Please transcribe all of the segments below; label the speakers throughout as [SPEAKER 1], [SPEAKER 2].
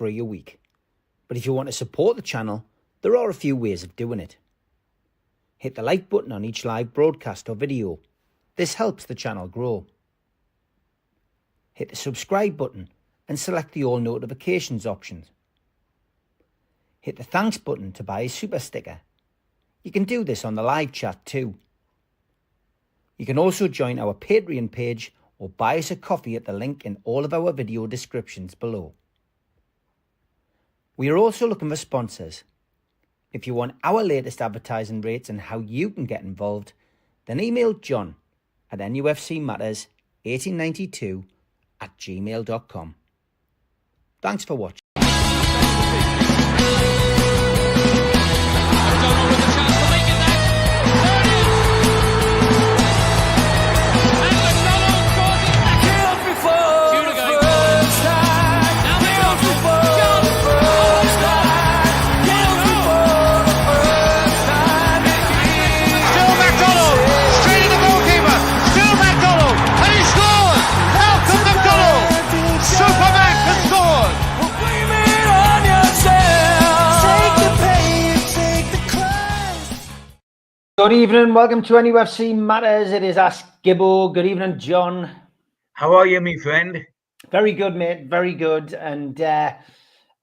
[SPEAKER 1] free a week. But if you want to support the channel, there are a few ways of doing it. Hit the like button on each live broadcast or video. This helps the channel grow. Hit the subscribe button and select the all notifications option. Hit the thanks button to buy a super sticker. You can do this on the live chat too. You can also join our Patreon page or buy us a coffee at the link in all of our video descriptions below. We are also looking for sponsors. If you want our latest advertising rates and how you can get involved, then email John at nufcmatterspodcast1892@gmail.com. Thanks for watching. Good evening, welcome to NUFC Matters. It is Ask Gibbo. Good evening, John.
[SPEAKER 2] How are you, my friend?
[SPEAKER 1] Very good, mate. Very good. And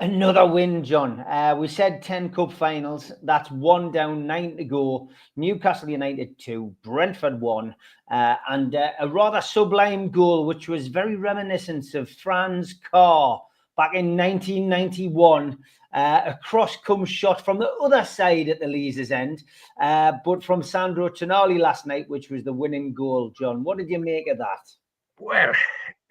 [SPEAKER 1] another win, John. We said 10 cup finals. That's 1 down, 9 to go. Newcastle United 2, Brentford 1. And a rather sublime goal, which was very reminiscent of Franz Carr back in 1991. A cross-come shot from the other side at the Leazes end, but from Sandro Tonali last night, which was the winning goal. John, what did you make of that?
[SPEAKER 2] Well,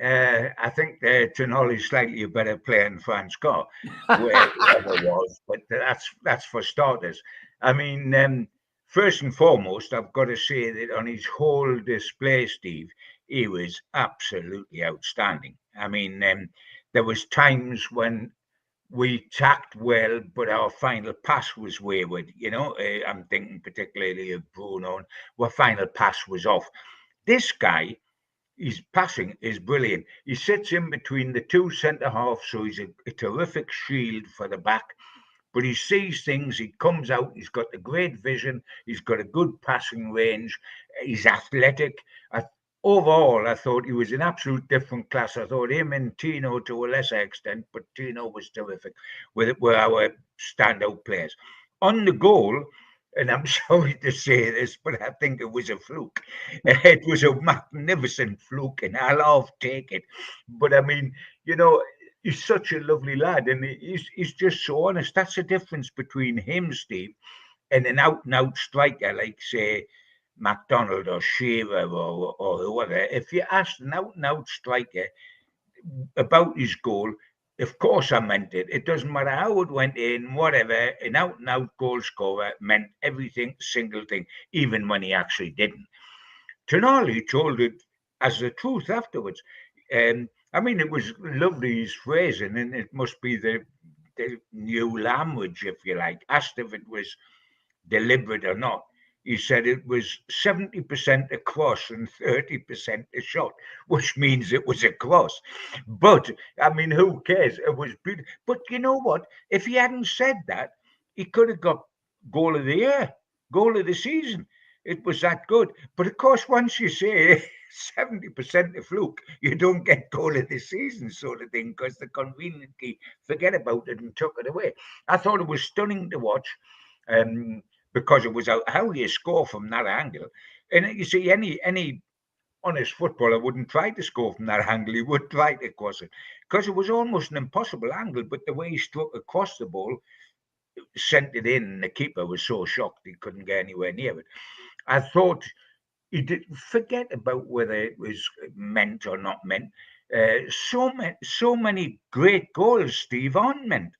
[SPEAKER 2] I think Tonali's slightly a better player than Franz Carr, wherever it was, but that's for starters. I mean, first and foremost, I've got to say that on his whole display, Steve, he was absolutely outstanding. I mean, there was times when we tacked well, but our final pass was wayward. You know, I'm thinking particularly of Bruno. Our final pass was off. This guy, his passing is brilliant. He sits in between the two centre halves, so he's a terrific shield for the back. But he sees things. He comes out. He's got the great vision. He's got a good passing range. He's athletic. Overall, I thought he was an absolute different class. I thought him and Tino to a lesser extent, but Tino was terrific. Were our standout players. On the goal, and I'm sorry to say this, but I think it was a fluke. It was a magnificent fluke, and I'll half take it. But I mean, you know, he's such a lovely lad, and he's just so honest. That's the difference between him, Steve, and an out-and-out striker like, say, McDonald or Shearer or whoever. If you asked an out-and-out striker about his goal, of course I meant it. It doesn't matter how it went in, whatever. An out-and-out goal scorer meant everything, single thing, even when he actually didn't. Tonali told it as the truth afterwards. I mean, it was lovely, his phrasing, and it must be the new language, if you like. Asked if it was deliberate or not. He said it was 70% a cross and 30% a shot, which means it was a cross. But, I mean, who cares? It was beautiful. But you know what? If he hadn't said that, he could have got goal of the year, goal of the season. It was that good. But, of course, once you say 70% a fluke, you don't get goal of the season sort of thing, because they conveniently forget about it and took it away. I thought it was stunning to watch. Because it was how you score from that angle. And you see, any honest footballer wouldn't try to score from that angle. He would try to cross it, because it was almost an impossible angle. But the way he struck across the ball, sent it in, and the keeper was so shocked he couldn't get anywhere near it. I thought he did forget about whether it was meant or not meant. So many great goals, Steve, aren't meant,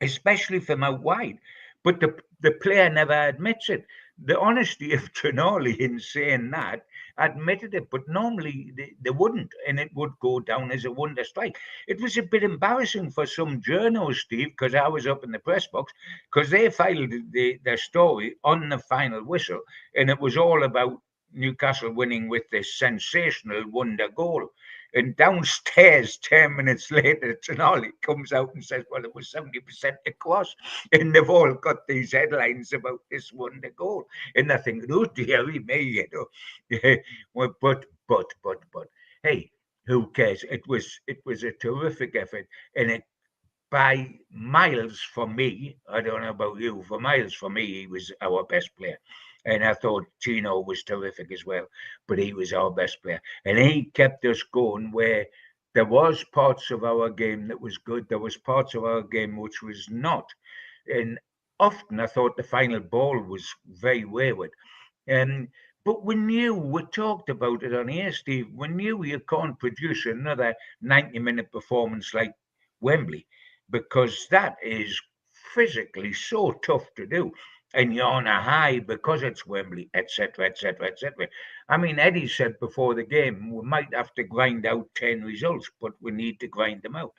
[SPEAKER 2] especially from out wide. But the player never admits it. The honesty of Tonali in saying that, admitted it, but normally they wouldn't, and it would go down as a wonder strike. It was a bit embarrassing for some journals, Steve, because I was up in the press box, because they filed their story on the final whistle, and it was all about Newcastle winning with this sensational wonder goal. And downstairs, 10 minutes later, Tonali comes out and says, well, it was 70% across. And they've all got these headlines about this wonder goal. And I think, oh, dearie me, you know. Well, but, hey, who cares? It was a terrific effort. And it, by miles for me, I don't know about you, for miles for me, he was our best player. And I thought Tino was terrific as well, but he was our best player. And he kept us going where there was parts of our game that was good. There was parts of our game which was not. And often I thought the final ball was very wayward. But we talked about it on here, Steve, we knew you can't produce another 90-minute performance like Wembley, because that is physically so tough to do. And you're on a high because it's Wembley, etc., etc., etc. I mean, Eddie said before the game, we might have to grind out 10 results, but we need to grind them out.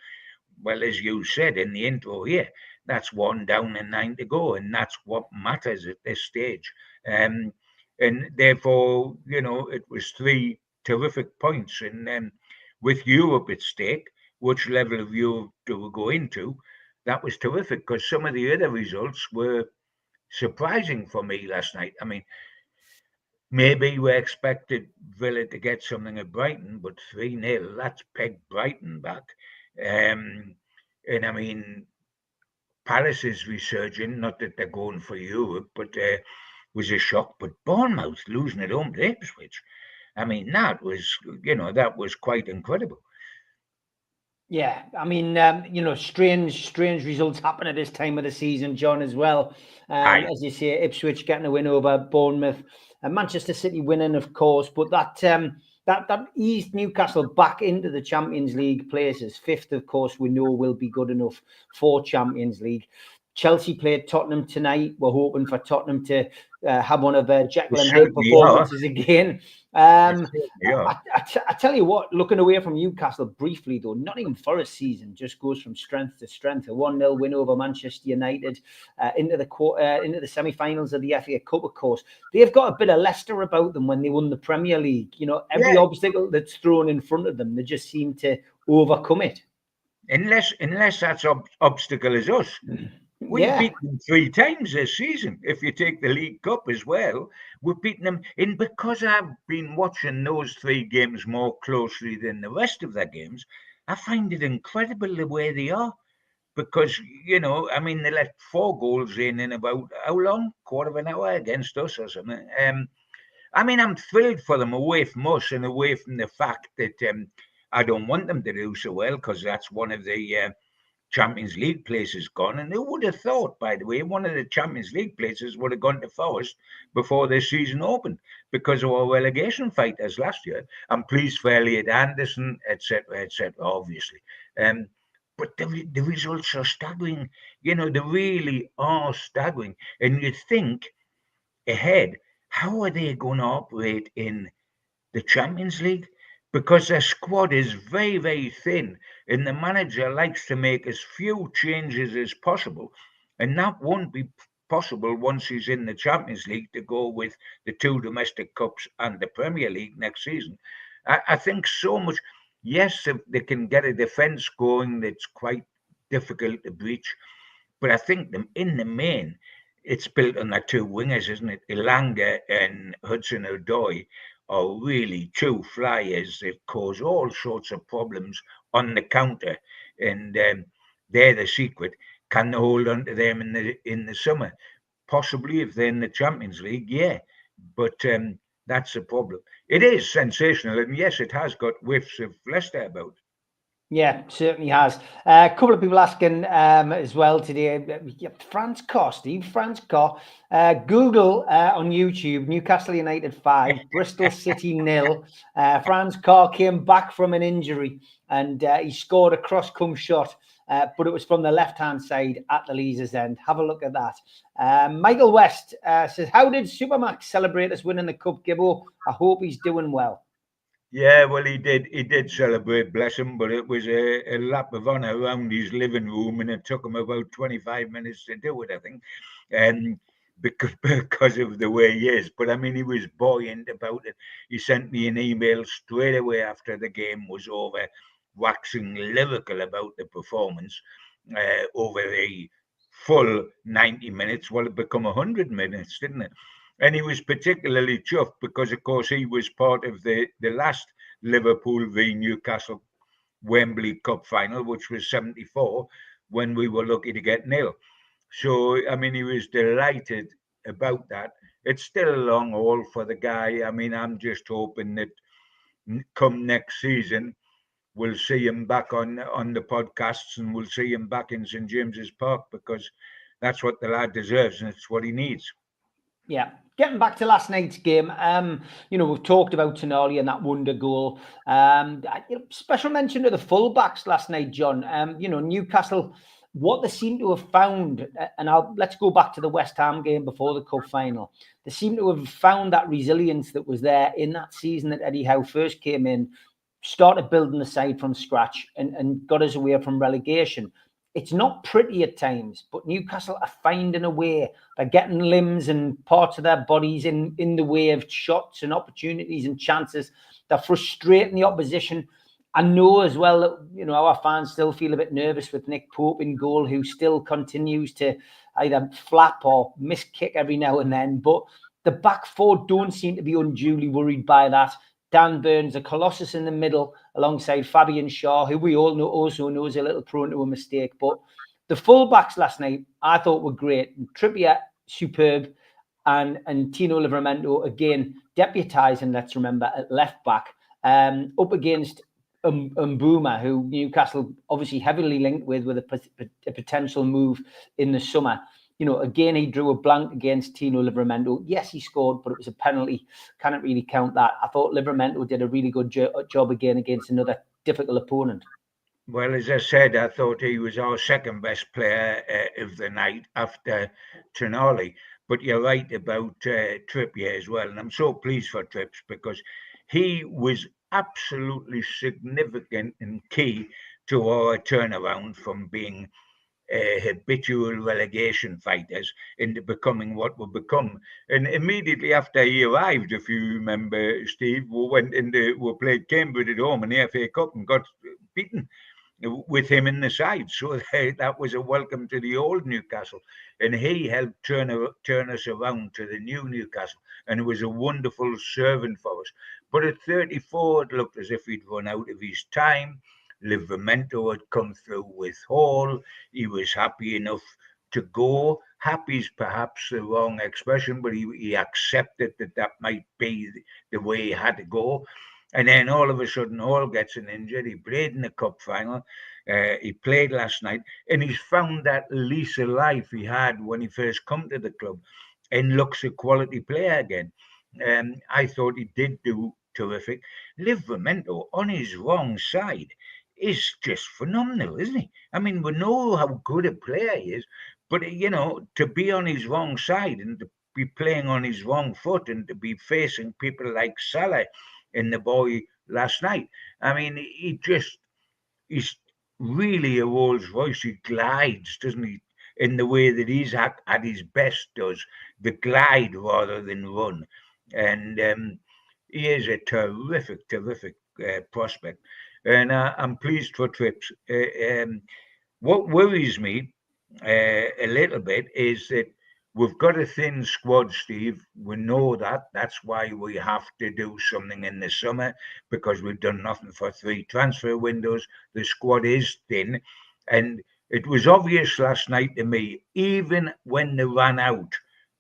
[SPEAKER 2] Well, as you said in the intro here, that's 1 down and 9 to go, and that's what matters at this stage. And therefore, you know, it was 3 terrific points. And with Europe at stake, which level of Europe do we go into? That was terrific, because some of the other results were surprising for me last night. I mean, maybe we expected Villa to get something at Brighton, but 3-0, that's pegged Brighton back. And I mean, Palace is resurging, not that they're going for Europe, but was a shock. But Bournemouth losing at home to Ipswich, I mean, that was, you know, that was quite incredible.
[SPEAKER 1] Yeah, I mean, you know, strange results happen at this time of the season, John, as well. As you say, Ipswich getting a win over Bournemouth, and Manchester City winning, of course. But that eased Newcastle back into the Champions League places. Fifth, of course, we know will be good enough for Champions League. Chelsea played Tottenham tonight. We're hoping for Tottenham to have one of Jekyll and Hyde performances again. I tell you what, looking away from Newcastle briefly, though, Nottingham Forest season just goes from strength to strength. A 1-0 win over Manchester United into the semi-finals of the FA Cup, of course. They've got a bit of Leicester about them when they won the Premier League. You know, every obstacle that's thrown in front of them, they just seem to overcome it.
[SPEAKER 2] Unless that obstacle is us. We've beaten them 3 times this season. If you take the League Cup as well, we've beaten them. And because I've been watching those 3 games more closely than the rest of their games, I find it incredible the way they are. Because, you know, I mean, they let 4 goals in about, how long? Quarter of an hour against us or something. I mean, I'm thrilled for them away from us and away from the fact that I don't want them to do so well, because that's one of the Champions League places gone. And who would have thought, by the way, one of the Champions League places would have gone to Forest before this season opened, because of our relegation fighters last year. I'm pleased for Elliot Anderson, etc., obviously. But the results are staggering. You know, they really are staggering. And you think ahead, how are they going to operate in the Champions League? Because their squad is very, very thin, and the manager likes to make as few changes as possible. And that won't be possible once he's in the Champions League to go with the 2 domestic cups and the Premier League next season. I think so much. Yes, if they can get a defence going that's quite difficult to breach, but I think in the main, it's built on their 2 wingers, isn't it? Elanga and Hudson-Odoi are really 2 flyers that cause all sorts of problems on the counter, and they're the secret. Can they hold on to them in the summer? Possibly, if they're in the Champions League, yeah. But that's the problem. It is sensational, and yes, it has got whiffs of Leicester about.
[SPEAKER 1] Yeah, certainly has. A couple of people asking as well today. France Carr, Steve. France Carr. Google on YouTube, Newcastle United 5, Bristol City 0. France Carr came back from an injury, and he scored a cross-come shot, but it was from the left-hand side at the Leazer's end. Have a look at that. Michael West says, how did Supermax celebrate us winning the Cup, Gibbo? I hope he's doing well.
[SPEAKER 2] Yeah, well, he did celebrate, bless him, but it was a lap of honour around his living room, and it took him about 25 minutes to do it, I think. because of the way he is. But I mean, he was buoyant about it. He sent me an email straight away after the game was over, waxing lyrical about the performance over the full 90 minutes. Well, it become 100 minutes, didn't it? And he was particularly chuffed because, of course, he was part of the last Liverpool v Newcastle Wembley Cup final, which was 74, when we were lucky to get nil. So, I mean, he was delighted about that. It's still a long haul for the guy. I mean, I'm just hoping that come next season, we'll see him back on the podcasts and we'll see him back in St James's Park, because that's what the lad deserves and it's what he needs.
[SPEAKER 1] Yeah. Getting back to last night's game, we've talked about Tonali and that wonder goal. Special mention to the fullbacks last night, John. Newcastle, what they seem to have found, and let's go back to the West Ham game before the cup final. They seem to have found that resilience that was there in that season that Eddie Howe first came in, started building the side from scratch and got us away from relegation. It's not pretty at times, but Newcastle are finding a way. They're getting limbs and parts of their bodies in the way of shots and opportunities and chances. They're frustrating the opposition. I know as well that, our fans still feel a bit nervous with Nick Pope in goal, who still continues to either flap or miss kick every now and then. But the back four don't seem to be unduly worried by that. Dan Burns, a colossus in the middle, alongside Fabian Shaw, who we all know also knows a little prone to a mistake. But the fullbacks last night, I thought were great. Trippier, superb. And Tino Livramento, again, deputising, let's remember, at left back, up against Mbuma, who Newcastle obviously heavily linked with a potential move in the summer. Again, he drew a blank against Tino Livramento. Yes, he scored, but it was a penalty. Can't really count that. I thought Livramento did a really good job again against another difficult opponent.
[SPEAKER 2] Well, as I said, I thought he was our second best player of the night after Tonali. But you're right about Trippier as well. And I'm so pleased for Trips, because he was absolutely significant and key to our turnaround from being habitual relegation fighters into becoming what we've become. And immediately after he arrived, if you remember, Steve, we played Cambridge at home in the FA Cup and got beaten with him in the side. So that was a welcome to the old Newcastle. And he helped turn us around to the new Newcastle. And it was a wonderful servant for us. But at 34, it looked as if he'd run out of his time. Livramento had come through with Hall. He was happy enough to go. Happy's perhaps the wrong expression, but he accepted that might be the way he had to go. And then all of a sudden, Hall gets an injury. He played in the cup final. He played last night, and he's found that lease of life he had when he first come to the club, and looks a quality player again. I thought he did do terrific. Livramento on his wrong side is just phenomenal, isn't he? I mean, we know how good a player he is, but to be on his wrong side and to be playing on his wrong foot and to be facing people like Salah in the boy last night. I mean, he's really a Rolls Royce. He glides, doesn't he? In the way that he's at his best does, the glide rather than run. And he is a terrific prospect. And I'm pleased for Trips. What worries me a little bit is that we've got a thin squad, Steve. We know that. That's why we have to do something in the summer, because we've done nothing for 3 transfer windows. The squad is thin. And it was obvious last night to me, even when they ran out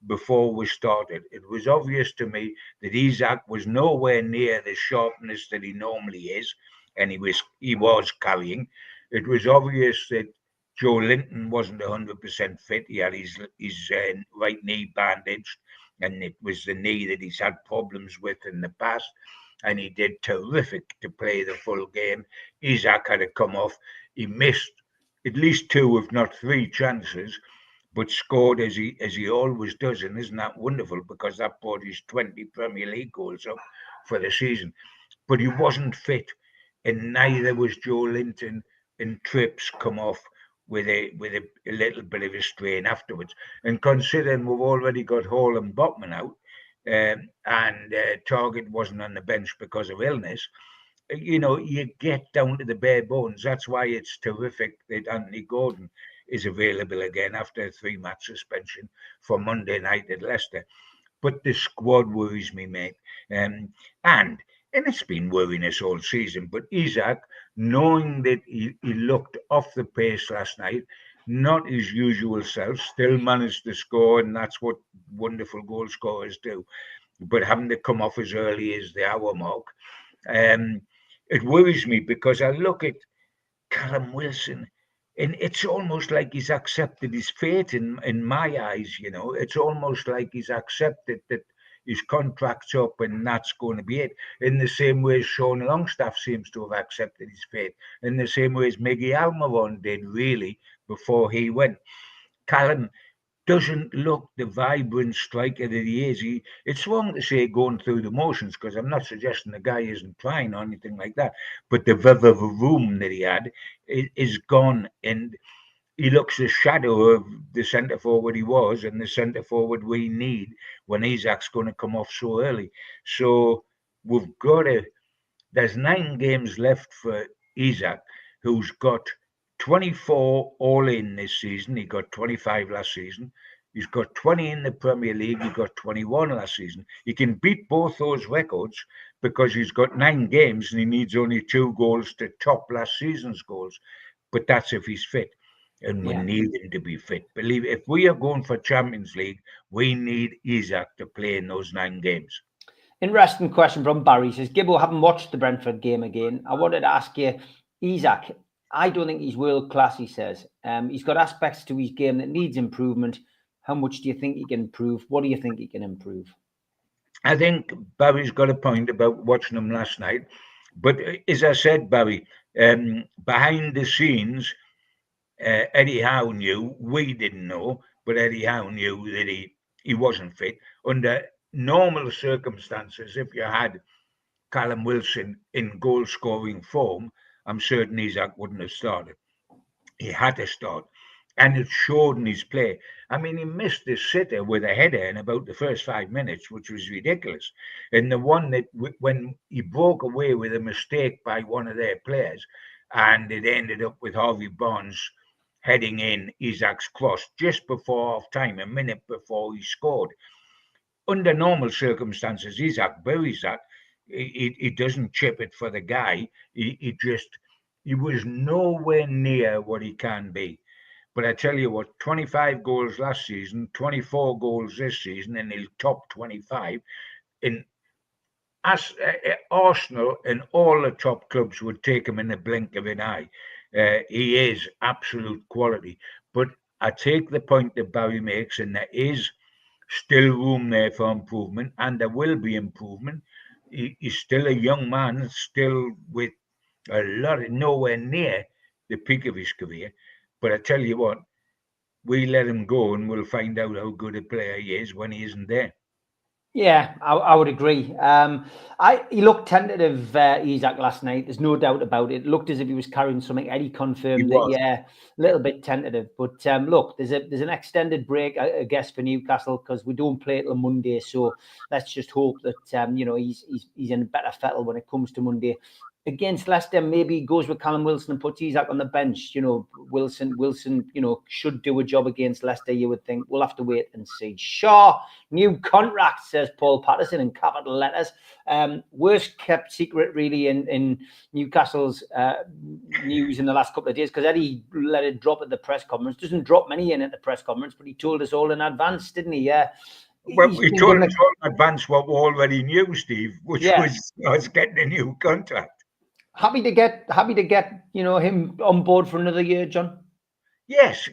[SPEAKER 2] before we started, it was obvious to me that Isak was nowhere near the sharpness that he normally is, and he was carrying. It was obvious that Joe Linton wasn't 100% fit. He had his right knee bandaged, and it was the knee that he's had problems with in the past. And he did terrific to play the full game. Isak had to come off. He missed at least 2, if not 3 chances, but scored as he always does. And isn't that wonderful? Because that brought his 20 Premier League goals up for the season. But he wasn't fit, and neither was Joe Linton, and Trips come off with a little bit of a strain afterwards. And considering we've already got Hall and Botman out, and Target wasn't on the bench because of illness, you get down to the bare bones. That's why it's terrific that Anthony Gordon is available again after a 3-match suspension for Monday night at Leicester. But the squad worries me, mate. And it's been worrying us all season. But Isak, knowing that he looked off the pace last night, not his usual self, still managed to score, and that's what wonderful goal scorers do. But having to come off as early as the hour mark, it worries me because I look at Callum Wilson, and it's almost like he's accepted his fate in my eyes. It's almost like he's accepted that his contract's up and that's going to be it. In the same way as Sean Longstaff seems to have accepted his fate, in the same way as Miggy Almiron did, really, before he went. Callum doesn't look the vibrant striker that he is. It's wrong to say going through the motions, because I'm not suggesting the guy isn't trying or anything like that. But the room that he had is gone, and he looks a shadow of the centre forward he was, and the centre forward we need when Isak's going to come off so early. So we've got to. There's 9 games left for Isak, who's got 24 all in this season. He got 25 last season. He's got 20 in the Premier League. He got 21 last season. He can beat both those records because he's got 9 games and he needs only 2 goals to top last season's goals. But that's if he's fit. And we need him to be fit. Believe if we are going for Champions League, we need Isak to play in those 9 games.
[SPEAKER 1] Interesting question from Barry. He says, Gibbo, haven't watched the Brentford game again. I wanted to ask you, Isak, I don't think he's world class, he says. He's got aspects to his game that needs improvement. How much do you think he can improve? What do you think he can improve?
[SPEAKER 2] I think Barry's got a point about watching him last night. But as I said, Barry, behind the scenes, Eddie Howe knew, we didn't know, but Eddie Howe knew that he wasn't fit. Under normal circumstances, if you had Callum Wilson in goal-scoring form, I'm certain Isak wouldn't have started. He had to start. And it showed in his play. I mean, he missed the sitter with a header in about the first 5 minutes, which was ridiculous. And the one that, when he broke away with a mistake by one of their players, and it ended up with Harvey Barnes heading in Isak's cross just before half-time, a minute before he scored. Under normal circumstances, Isak buries that. He doesn't chip it for the guy. He was nowhere near what he can be. But I tell you what, 25 goals last season, 24 goals this season, and he'll top 25. In Arsenal and all the top clubs would take him in the blink of an eye. He is absolute quality. But I take the point that Barry makes, and there is still room there for improvement, and there will be improvement. He's still a young man, still with a lot of nowhere near the peak of his career. But I tell you what, we let him go and we'll find out how good a player he is when he isn't there.
[SPEAKER 1] Yeah, I would agree. He looked tentative, Isak, last night. There's no doubt about it. It looked as if he was carrying something. Eddie confirmed that, a little bit tentative. But look, there's an extended break, I guess, for Newcastle, because we don't play till Monday. So let's just hope that he's in a better fettle when it comes to Monday. Against Leicester, maybe he goes with Callum Wilson and puts Isak on the bench. Wilson, should do a job against Leicester, you would think. We'll have to wait and see. Shaw, new contract, says Paul Patterson in capital letters. Worst kept secret, really, in Newcastle's news in the last couple of days, because Eddie let it drop at the press conference. Doesn't drop many in at the press conference, but he told us all in advance, didn't he? Yeah.
[SPEAKER 2] Well, we told us all in advance what we already knew, Steve, which was us getting a new contract.
[SPEAKER 1] Happy to get him on board for another year, John.
[SPEAKER 2] Yes.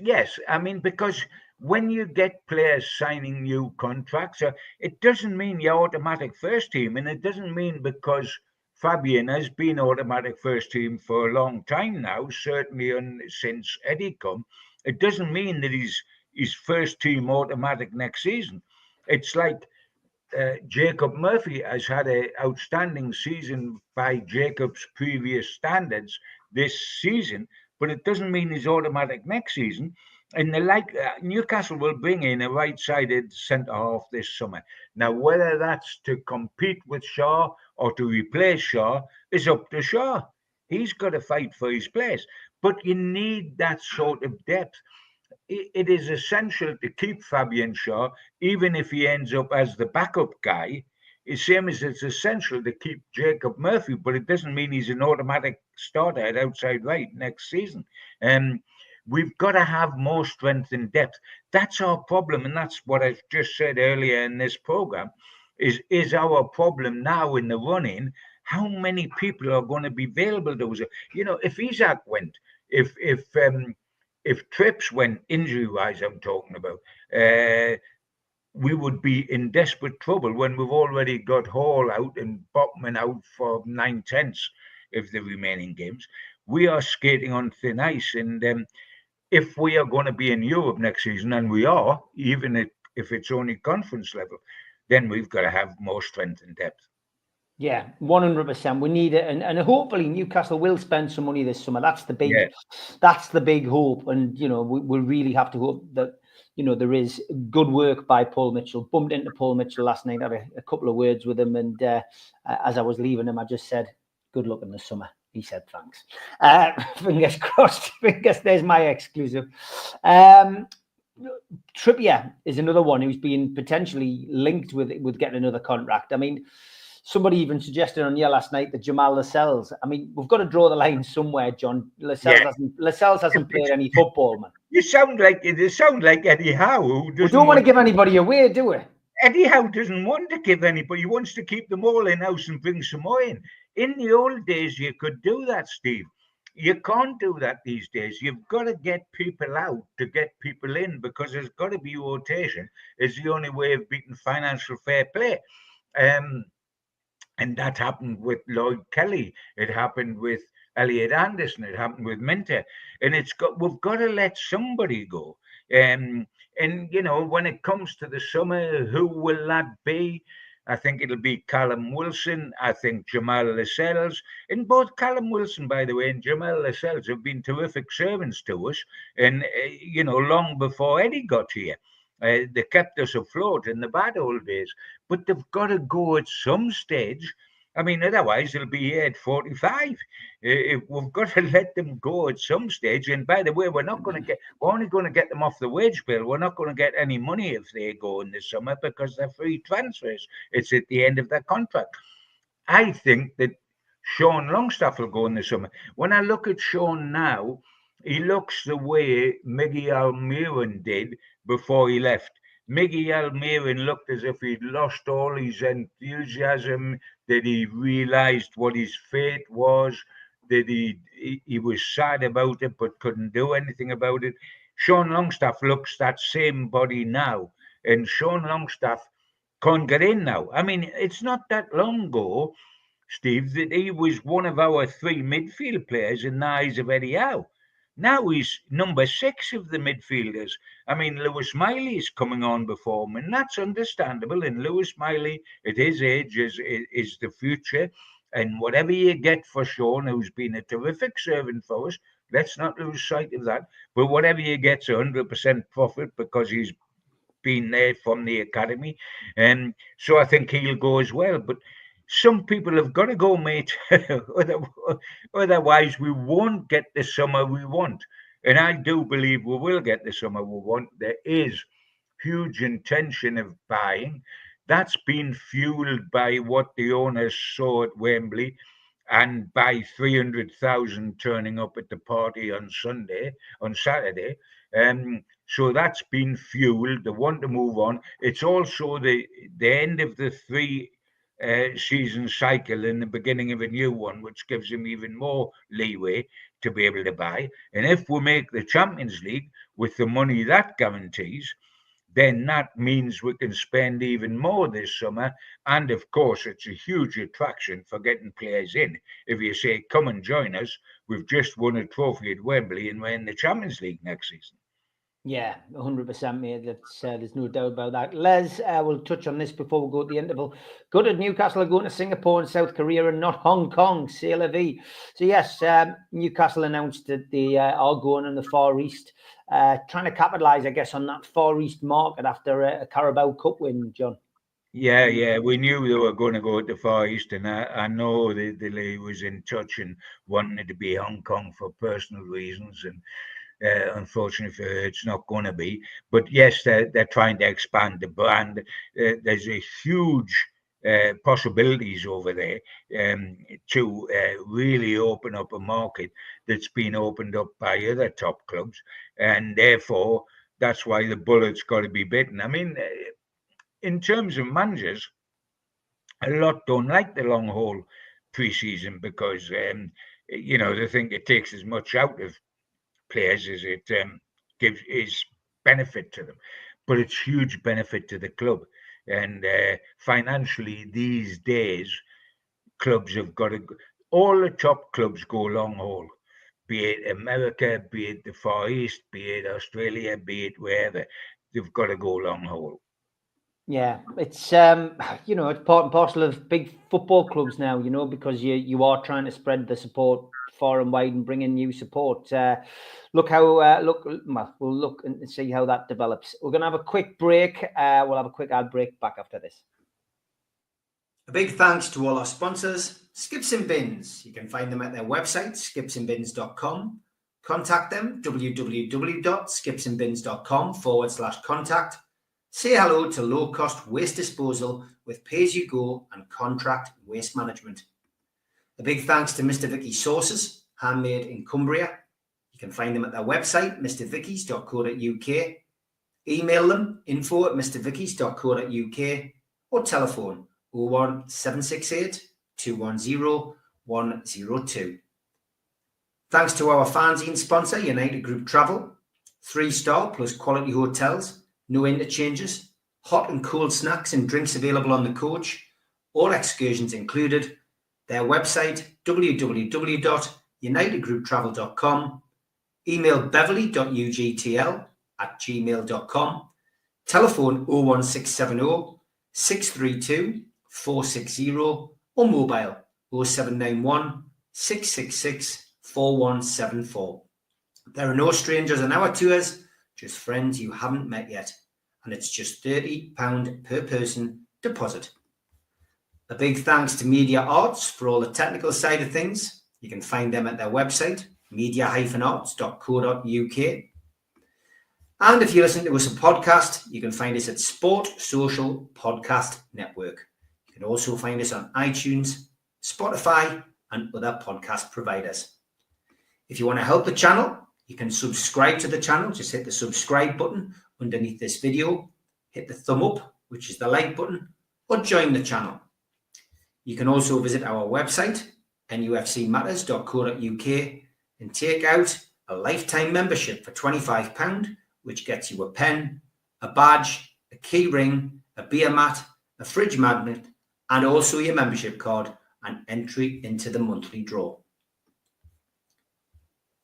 [SPEAKER 2] I mean, because when you get players signing new contracts, it doesn't mean you're automatic first team, and it doesn't mean because Fabian has been automatic first team for a long time now, certainly since Eddie come. It doesn't mean that he's first team automatic next season. It's like Jacob Murphy has had an outstanding season by Jacob's previous standards this season, but it doesn't mean he's automatic next season. And Newcastle will bring in a right-sided centre half this summer. Now, whether that's to compete with Shaw or to replace Shaw is up to Shaw. He's got to fight for his place. But you need that sort of depth. It is essential to keep Fabian Shaw, even if he ends up as the backup guy. It's same as it's essential to keep Jacob Murphy, but it doesn't mean he's an automatic starter at outside right next season. We've got to have more strength and depth. That's our problem, and that's what I've just said earlier in this program. Is our problem now in the running? How many people are going to be available to us? If Isaac went, if Trips went injury-wise, I'm talking about, we would be in desperate trouble when we've already got Hall out and Botman out for 9/10 of the remaining games. We are skating on thin ice, and if we are going to be in Europe next season, and we are, even if it's only conference level, then we've got to have more strength and depth.
[SPEAKER 1] Yeah, 100%. We need it, and hopefully Newcastle will spend some money this summer. That's the big hope, and we really have to hope that there is good work by Paul Mitchell. Bumped into Paul Mitchell last night, had a couple of words with him, and as I was leaving him, I just said, "Good luck in the summer." He said, "Thanks." Fingers crossed. There's my exclusive. Trippier is another one who's been potentially linked with getting another contract. I mean, somebody even suggested on here last night that Jamal Lascelles. I mean, we've got to draw the line somewhere, John. Lascelles hasn't played any football, man.
[SPEAKER 2] You sound like Eddie Howe.
[SPEAKER 1] We don't want to give anybody away, do we?
[SPEAKER 2] Eddie Howe doesn't want to give anybody. He wants to keep them all in-house and bring some more in. In the old days, you could do that, Steve. You can't do that these days. You've got to get people out to get people in, because there's got to be rotation. It's the only way of beating financial fair play. And that happened with Lloyd Kelly. It happened with Elliot Anderson. It happened with Minter. And we've got to let somebody go. And when it comes to the summer, who will that be? I think it'll be Callum Wilson. I think Jamal Lascelles. And both Callum Wilson, by the way, and Jamal Lascelles have been terrific servants to us. And, long before Eddie got here. They kept us afloat in the bad old days. But they've got to go at some stage. I mean, otherwise they'll be here at 45. We've got to let them go at some stage. And by the way, we're only going to get them off the wage bill. We're not going to get any money if they go in the summer, because they're free transfers. It's at the end of their contract. I think that Sean Longstaff will go in the summer. When I look at Sean now, he looks the way Miggy Almiron did before he left. Miggy Almiron looked as if he'd lost all his enthusiasm, that he realised what his fate was, that he was sad about it but couldn't do anything about it. Sean Longstaff looks that same body now, and Sean Longstaff can't get in now. I mean, it's not that long ago, Steve, that he was one of our three midfield players in the eyes of Eddie Howe. Now he's number 6 of the midfielders. I mean, Lewis Miley is coming on before him, and that's understandable. And Lewis Miley, at his age, is the future. And whatever you get for Sean, who's been a terrific servant for us, let's not lose sight of that. But whatever you get's 100% profit, because he's been there from the academy. And so I think he'll go as well. But some people have got to go, mate. Otherwise, we won't get the summer we want. And I do believe we will get the summer we want. There is huge intention of buying. That's been fueled by what the owners saw at Wembley, and by 300,000 turning up at the party on Saturday. So that's been fueled. They want to move on. It's also the end of the 3 season cycle and the beginning of a new one, which gives him even more leeway to be able to buy. And if we make the Champions League with the money that guarantees, then that means we can spend even more this summer. And of course, it's a huge attraction for getting players in. If you say, come and join us, we've just won a trophy at Wembley and we're in the Champions League next season.
[SPEAKER 1] Yeah, 100%, mate. There's no doubt about that. Les, we'll touch on this before we go to the interval. Good at Newcastle are going to Singapore and South Korea and not Hong Kong. C'est la vie. So yes, Newcastle announced that they are going in the Far East, trying to capitalise, I guess, on that Far East market after a Carabao Cup win, John.
[SPEAKER 2] Yeah, we knew they were going to go to the Far East, and I know the league was in touch and wanted it to be Hong Kong for personal reasons, and unfortunately for her, it's not going to be. But yes, they're trying to expand the brand. There's a huge possibilities over there to really open up a market that's been opened up by other top clubs, and therefore that's why the bullet's got to be bitten. I mean, in terms of managers, a lot don't like the long haul pre-season because they think it takes as much out of players as it gives is benefit to them, but it's huge benefit to the club. And financially, these days, clubs have got to. All the top clubs go long haul, be it America, be it the Far East, be it Australia, be it wherever. They've got to go long haul.
[SPEAKER 1] Yeah, it's it's part and parcel of big football clubs now, because you are trying to spread the support far and wide and bring in new support. We'll look and see how that develops. We're going to have a quick break. We'll have a quick ad break back after this. A big thanks to all our sponsors, Skips and Bins. You can find them at their website, skipsandbins.com. Contact them, www.skipsandbins.com/contact. Say hello to low-cost waste disposal with pay-as-you-go and contract waste management. A big thanks to Mr. Vicky's Sauces, handmade in Cumbria. You can find them at their website, mrvickys.co.uk. Email them, info@mrvickys.co.uk, or telephone 01768 210 102. Thanks to our fanzine sponsor, United Group Travel. 3-star plus quality hotels. No interchanges, hot and cold snacks and drinks available on the coach, all excursions included. Their website, www.unitedgrouptravel.com. Email beverly.ugtl@gmail.com. Telephone 01670 632 460 or mobile 0791 666 4174. There are no strangers on our tours, just friends you haven't met yet, and it's just £30 per person deposit. A big thanks to Media Arts for all the technical side of things. You can find them at their website, media-arts.co.uk. And if you listen to us a podcast, you can find us at Sport Social Podcast Network. You can also find us on iTunes, Spotify, and other podcast providers. If you want to help the channel, you can subscribe to the channel. Just hit the subscribe button underneath this video, hit the thumb up, which is the like button, or join the channel. You can also visit our website, nufcmatterspodcast.co.uk, and take out a lifetime membership for £25, which gets you a pen, a badge, a key ring, a beer mat, a fridge magnet, and also your membership card and entry into the monthly draw.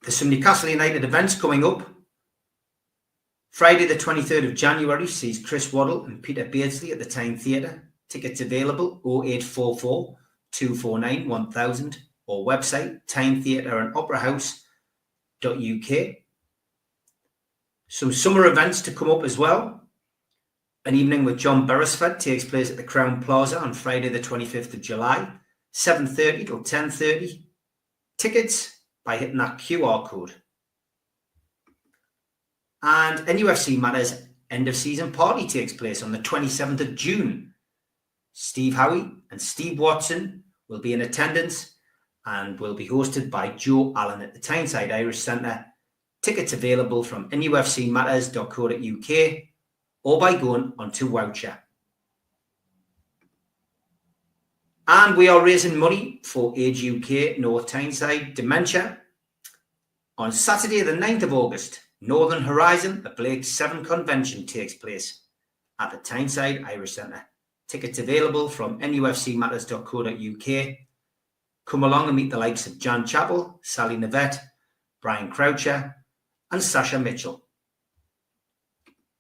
[SPEAKER 1] There's some Newcastle United events coming up. Friday the 23rd of January sees Chris Waddle and Peter Beardsley at the Tyne Theatre. Tickets available 0844 249 1000 or website tynetheatreandoperahouse.uk. Some summer events to come up as well. An evening with John Beresford takes place at the Crown Plaza on Friday the 25th of July, 7:30 till 10:30. Tickets by hitting that QR code. And NUFC Matters end of season party takes place on the 27th of June. Steve Howe and Steve Watson will be in attendance and will be hosted by Joe Allen at the Tyneside Irish Centre. Tickets available from nufcmatters.co.uk or by going onto Voucher. And we are raising money for Age UK North Tyneside Dementia. On Saturday the 9th of August, Northern Horizon, the Blake 7 convention takes place at the Tyneside Irish Centre. Tickets available from nufcmatters.co.uk. Come along and meet the likes of Jan Chappell, Sally Navette, Brian Croucher and Sasha Mitchell.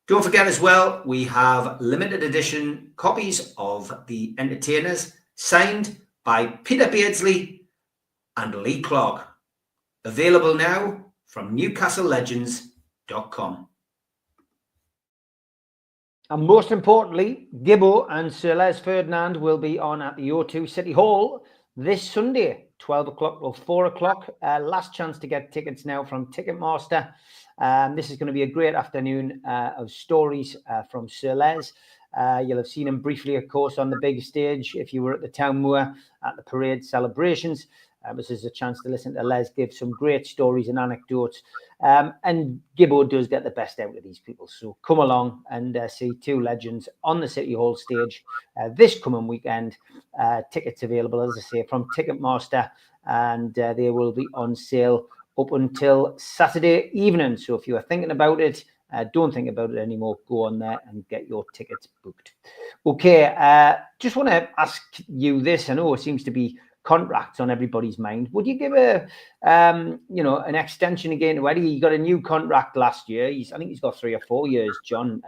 [SPEAKER 1] Don't forget as well, we have limited edition copies of The Entertainers signed by Peter Beardsley and Lee Clark. Available now from newcastlelegends.com. And most importantly, Gibbo and Sir Les Ferdinand will be on at the O2 City Hall this Sunday, 12 o'clock or 4 o'clock. Last chance to get tickets now from Ticketmaster. This is going to be a great afternoon of stories from Sir Les. You'll have seen him briefly, of course, on the big stage if you were at the Town Moor at the parade celebrations. This is a chance to listen to Les give some great stories and anecdotes. And Gibbo does get the best out of these people. So come along and see two legends on the City Hall stage this coming weekend. Tickets available, as I say, from Ticketmaster, and they will be on sale up until Saturday evening. So if you are thinking about it, don't think about it anymore. Go on there and get your tickets booked. Okay, just want to ask you this. I know it seems to be contracts on everybody's mind. Would you give an extension again to Eddie? He got a new contract last year. I think he's got 3 or 4 years, John.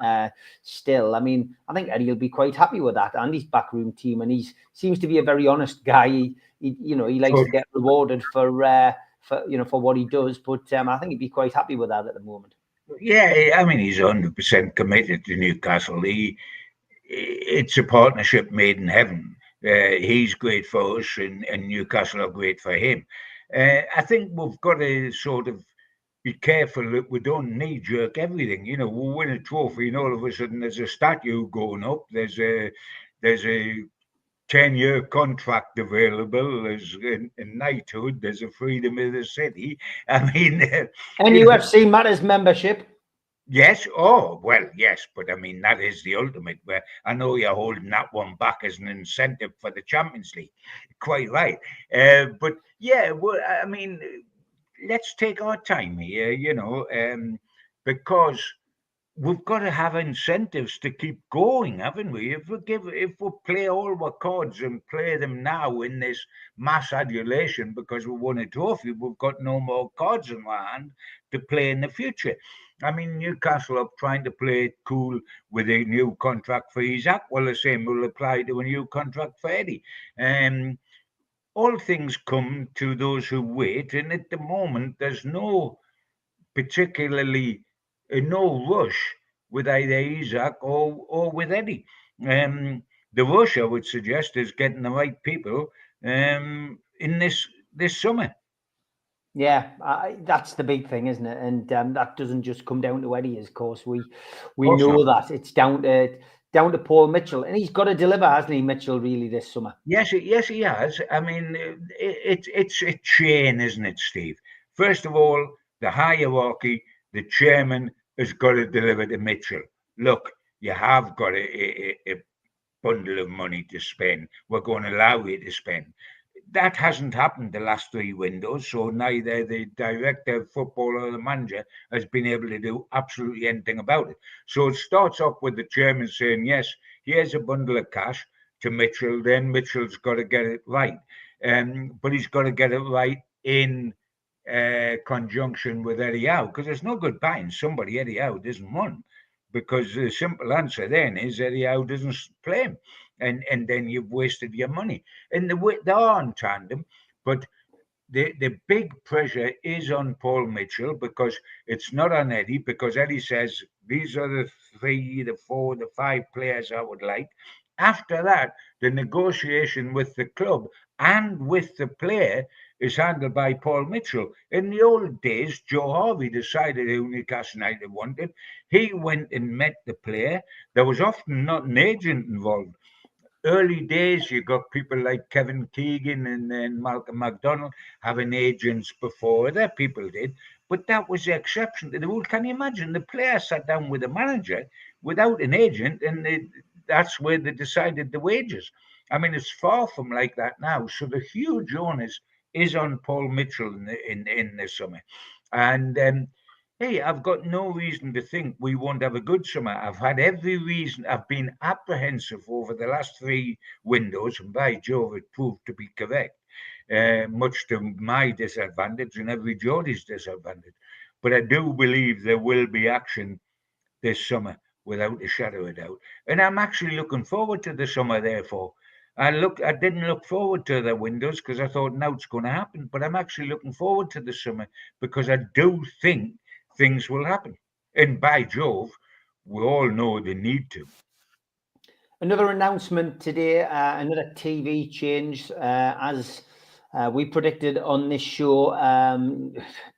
[SPEAKER 1] Still, I mean, I think Eddie will be quite happy with that and his backroom team. And he seems to be a very honest guy. He likes to get rewarded for what he does. But I think he'd be quite happy with that at the moment.
[SPEAKER 2] Yeah, I mean, he's 100% committed to Newcastle. It's a partnership made in heaven. He's great for us, and Newcastle are great for him. I think we've got to sort of be careful that we don't knee-jerk everything. We'll win a trophy, and all of a sudden there's a statue going up. There's a 10-year contract available. There's a knighthood. There's a freedom of the city. I mean,
[SPEAKER 1] NUFC matters membership.
[SPEAKER 2] Yes. Oh, well, yes. But I mean, that is the ultimate. Where I know you're holding that one back as an incentive for the Champions League. Quite right. But yeah, well, I mean, let's take our time here, because we've got to have incentives to keep going, haven't we? If we play all our cards and play them now in this mass adulation because we won a trophy, we've got no more cards in our hand to play in the future. I mean, Newcastle are trying to play it cool with a new contract for Isaac. Well, the same will apply to a new contract for Eddie. All things come to those who wait, and at the moment, there's no rush with either Isaac or with Eddie. The rush, I would suggest, is getting the right people in this summer.
[SPEAKER 1] Yeah, that's the big thing, isn't it? And that doesn't just come down to Eddie, of course. We know that it's down to Paul Mitchell, and he's got to deliver, hasn't he, Mitchell? Really, this summer.
[SPEAKER 2] Yes, he has. I mean, it's a chain, isn't it, Steve? First of all, the hierarchy, the chairman has got to deliver to Mitchell. Look, you have got a bundle of money to spend. We're going to allow you to spend. That hasn't happened the last 3 windows, so neither the director of football or the manager has been able to do absolutely anything about it. So it starts off with the chairman saying, yes, here's a bundle of cash to Mitchell, then Mitchell's got to get it right. But he's got to get it right in conjunction with Eddie Howe, because there's no good buying somebody Eddie Howe doesn't want, because the simple answer then is Eddie Howe doesn't play him. And then you've wasted your money. And they are in tandem, but the big pressure is on Paul Mitchell, because it's not on Eddie, because Eddie says, these are the 3, the 4, the 5 players I would like. After that, the negotiation with the club and with the player is handled by Paul Mitchell. In the old days, Joe Harvey decided who Newcastle United wanted. He went and met the player. There was often not an agent involved. Early days, you got people like Kevin Keegan and then Malcolm McDonald having agents before other people did, but that was the exception to the rule. Can you imagine? The player sat down with the manager without an agent, and that's where they decided the wages. I mean, it's far from like that now. So the huge onus is on Paul Mitchell in the summer. And hey, I've got no reason to think we won't have a good summer. I've had every reason. I've been apprehensive over the last 3 windows, and by Jove, it proved to be correct, much to my disadvantage and every Geordie's disadvantage. But I do believe there will be action this summer. without a shadow of a doubt. And I'm actually looking forward to the summer, therefore. I didn't look forward to the windows because I thought now it's going to happen, but I'm actually looking forward to the summer because I do think things will happen. And by Jove, we all know they need to.
[SPEAKER 1] Another announcement today, another TV change, as we predicted on this show.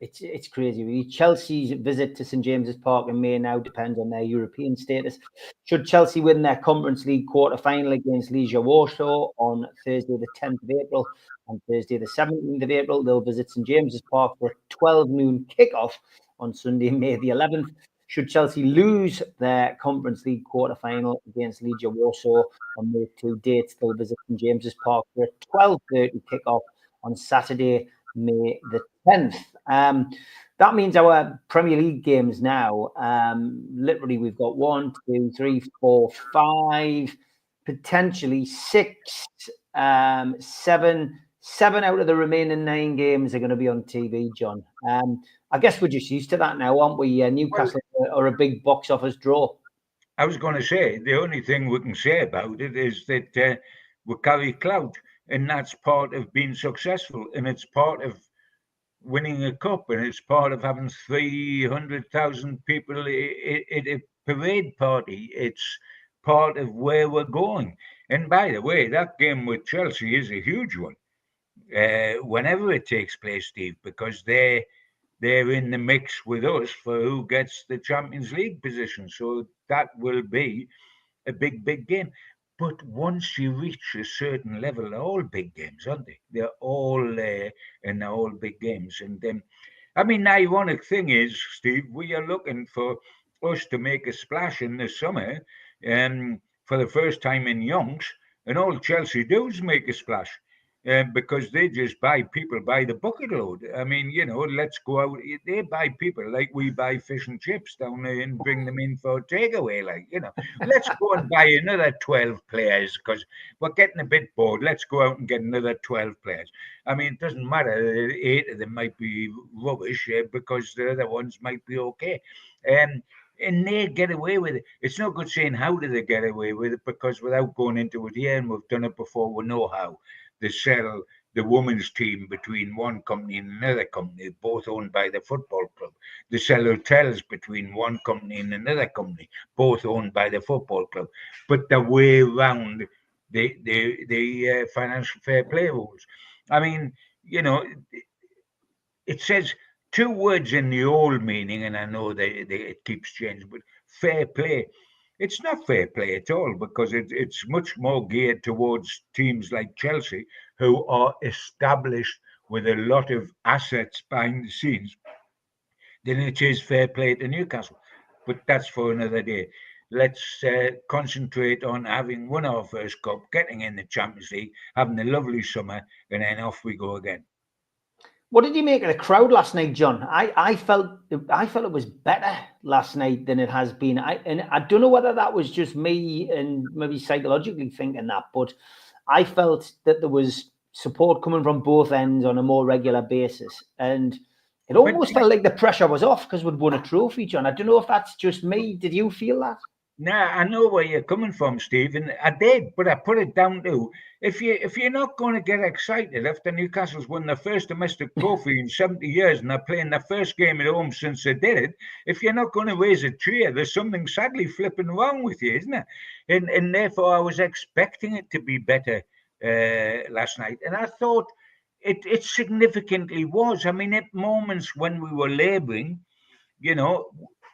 [SPEAKER 1] It's crazy, really. Chelsea's visit to St James's Park in May now depends on their European status. Should Chelsea win their Conference League quarter-final against Legia Warsaw on Thursday the 10th of April and Thursday the 17th of April, they'll visit St James's Park for a 12 noon kickoff on Sunday, May the 11th. Should Chelsea lose their Conference League quarter-final against Legia Warsaw on those two dates, they'll visit St James's Park for a 12:30 kickoff on Saturday, May the 10th. That means our Premier League games now, literally we've got 1, 2, 3, 4, 5, potentially 6, 7 out of the remaining 9 games are going to be on TV, John. I guess we're just used to that now, aren't we? Newcastle are a big box office draw.
[SPEAKER 2] I was going to say, the only thing we can say about it is that we carry clout, and that's part of being successful, and it's part of winning a cup, and it's part of having 300,000 people at a parade party. It's part of where we're going. And by the way, that game with Chelsea is a huge one. Whenever it takes place, Steve, because they're in the mix with us for who gets the Champions League position. So that will be a big game. But once you reach a certain level, they're all big games, aren't they? They're all and they're all big games. And I mean, the ironic thing is, Steve, we are looking for us to make a splash in the summer for the first time in yonks, and all Chelsea do is make a splash. Because they just buy people by the bucket load. I mean, let's go out. They buy people like we buy fish and chips down there and bring them in for takeaway. Let's go and buy another 12 players because we're getting a bit bored. Let's go out and get another 12 players. I mean, it doesn't matter. 8 of them might be rubbish because the other ones might be okay. And they get away with it. It's no good saying how do they get away with it because without going into it here, and we've done it before, we know how. They sell the women's team between one company and another company, both owned by the football club. They sell hotels between one company and another company, both owned by the football club. But the way around the financial fair play rules. I mean, it says 2 words in the old meaning, and I know it keeps changing, but fair play. It's not fair play at all because it's much more geared towards teams like Chelsea, who are established with a lot of assets behind the scenes, than it is fair play to Newcastle. But that's for another day. Let's concentrate on having won our first cup, getting in the Champions League, having a lovely summer, and then off we go again.
[SPEAKER 1] What did you make of the crowd last night, John? I felt it was better last night than it has been. I don't know whether that was just me and maybe psychologically thinking that, but I felt that there was support coming from both ends on a more regular basis, and it almost felt like the pressure was off because we'd won a trophy, John. I don't know if that's just me. Did you feel that?
[SPEAKER 2] Nah, I know where you're coming from, Steve, and I did, but I put it down to if you're not going to get excited after Newcastle's won their first domestic trophy in 70 years and they're playing their first game at home since they did it, if you're not going to raise a cheer, there's something sadly flipping wrong with you, isn't it? And therefore, I was expecting it to be better last night, and I thought it significantly was. I mean, at moments when we were labouring,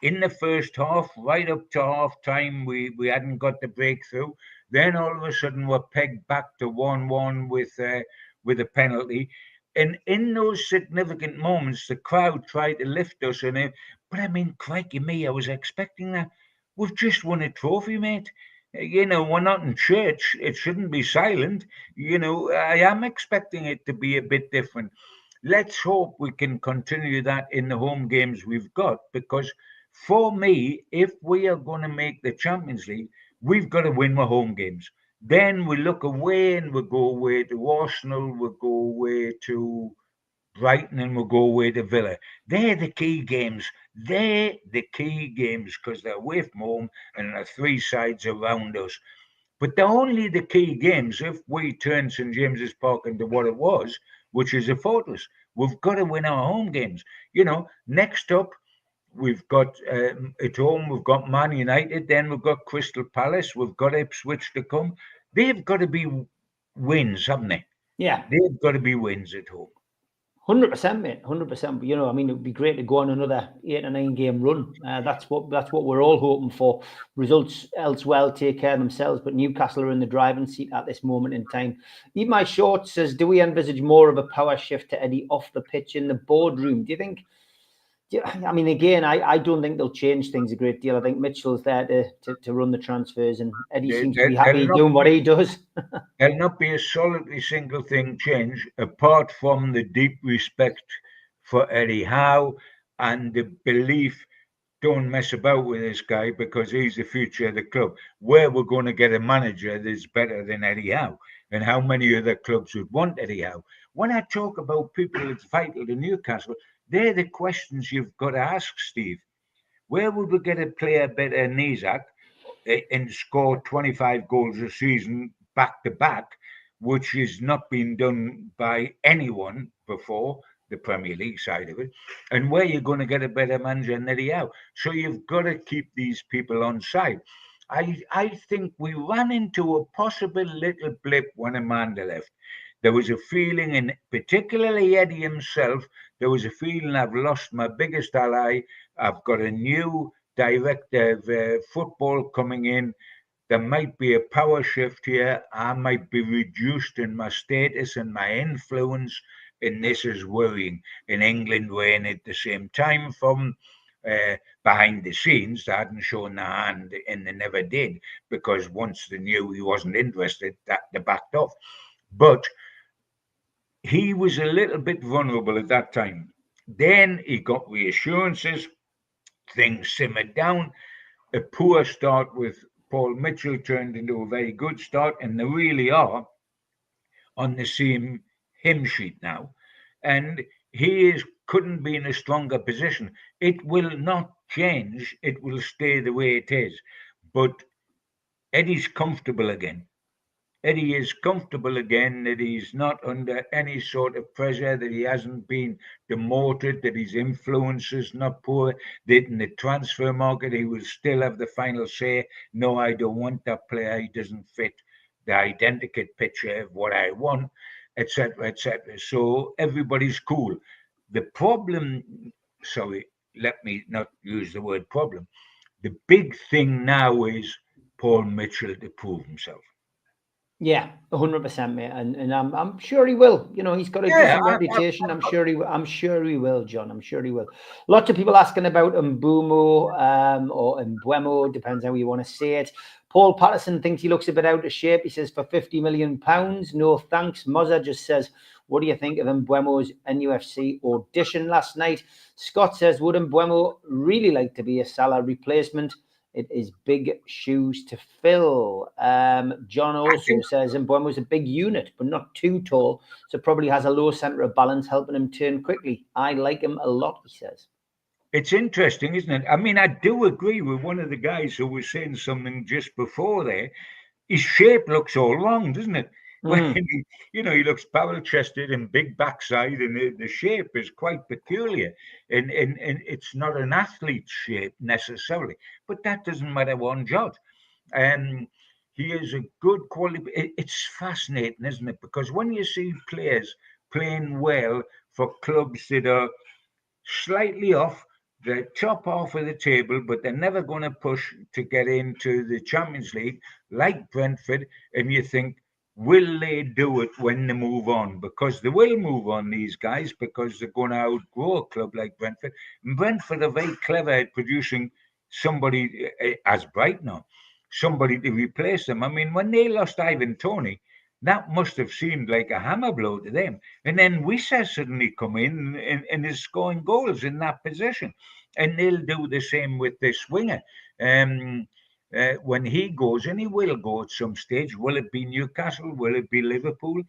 [SPEAKER 2] in the first half, right up to half time, we hadn't got the breakthrough. Then all of a sudden, we're pegged back to 1-1 with a penalty. And in those significant moments, the crowd tried to lift us. But I mean, crikey me, I was expecting that. We've just won a trophy, mate. We're not in church. It shouldn't be silent. I am expecting it to be a bit different. Let's hope we can continue that in the home games we've got, because for me, if we are going to make the Champions League, we've got to win our home games. Then we look away and we go away to Arsenal, we go away to Brighton and we'll go away to Villa. They're the key games. They're the key games because they're away from home and there are three sides around us. But they're only the key games if we turn St James's Park into what it was, which is a fortress. We've got to win our home games. Next up, we've got at home, we've got Man United, then we've got Crystal Palace, we've got Ipswich to come. They've got to be wins, haven't they?
[SPEAKER 3] Yeah.
[SPEAKER 2] They've got to be wins at home.
[SPEAKER 3] 100%, mate. 100%. But, it would be great to go on another 8 or 9 game run. That's what we're all hoping for. Results elsewhere take care of themselves, but Newcastle are in the driving seat at this moment in time. Eat My Short says, do we envisage more of a power shift to Eddie off the pitch in the boardroom? Do you think? Again, I don't think they'll change things a great deal. I think Mitchell's there to run the transfers, and Eddie seems to be happy doing what he does.
[SPEAKER 2] There'll not be a solitary single thing change apart from the deep respect for Eddie Howe and the belief, don't mess about with this guy because he's the future of the club. Where we're going to get a manager that's better than Eddie Howe, and how many other clubs would want Eddie Howe. When I talk about people that's vital to Newcastle, they're the questions you've got to ask, Steve. Where would we get a player better than Isaac and score 25 goals a season back to back, which has not been done by anyone before, the Premier League side of it, and where you're going to get a better manager than Eddie Howe. So you've got to keep these people on side. I think we ran into a possible little blip when Amanda left. There was a feeling, and particularly Eddie himself, there was a feeling I've lost my biggest ally. I've got a new director of football coming in. There might be a power shift here. I might be reduced in my status and my influence, and this is worrying. In England, we're in at the same time from behind the scenes. They hadn't shown their hand, and they never did, because once they knew he wasn't interested, they backed off. But he was a little bit vulnerable at that time. Then he got reassurances, things simmered down. A poor start with Paul Mitchell turned into a very good start, and they really are on the same hymn sheet now. And couldn't be in a stronger position. It will not change, it will stay the way it is. But Eddie's comfortable again. Eddie is comfortable again, that he's not under any sort of pressure, that he hasn't been demoted, that his influence is not poor, that in the transfer market he will still have the final say. No, I don't want that player. He doesn't fit the identical picture of what I want, etc., etc. So everybody's cool. The problem, sorry, let me not use the word problem. The big thing now is Paul Mitchell to prove himself.
[SPEAKER 3] Yeah, 100%, mate, and I'm sure he will. He's got a decent reputation. I'm sure he will, John. I'm sure he will. Lots of people asking about Mbumo or Mbuemo, depends how you want to say it. Paul Patterson thinks he looks a bit out of shape. He says for £50 million, no thanks. Mozza just says, what do you think of Mbuemo's NUFC audition last night? Scott says, would Mbuemo really like to be a Salah replacement? It is big shoes to fill. John also says Mbuemo's a big unit, but not too tall, so probably has a low centre of balance, helping him turn quickly. I like him a lot, he says.
[SPEAKER 2] It's interesting, isn't it? I do agree with one of the guys who was saying something just before there. His shape looks all wrong, doesn't it? When he looks barrel-chested and big backside, and the shape is quite peculiar. And it's not an athlete's shape necessarily, but that doesn't matter one jot. He is a good quality. It's fascinating, isn't it? Because when you see players playing well for clubs that are slightly off the top half of the table, but they're never going to push to get into the Champions League, like Brentford, and you think, will they do it when they move on? Because they will move on, these guys, because they're going to outgrow a club like Brentford. And Brentford are very clever at producing somebody as Brighton, somebody to replace them. When they lost Ivan Toney, that must have seemed like a hammer blow to them. And then Wissa suddenly come in and is scoring goals in that position. And they'll do the same with this winger. When he goes, and he will go at some stage, will it be Newcastle? Will it be Liverpool?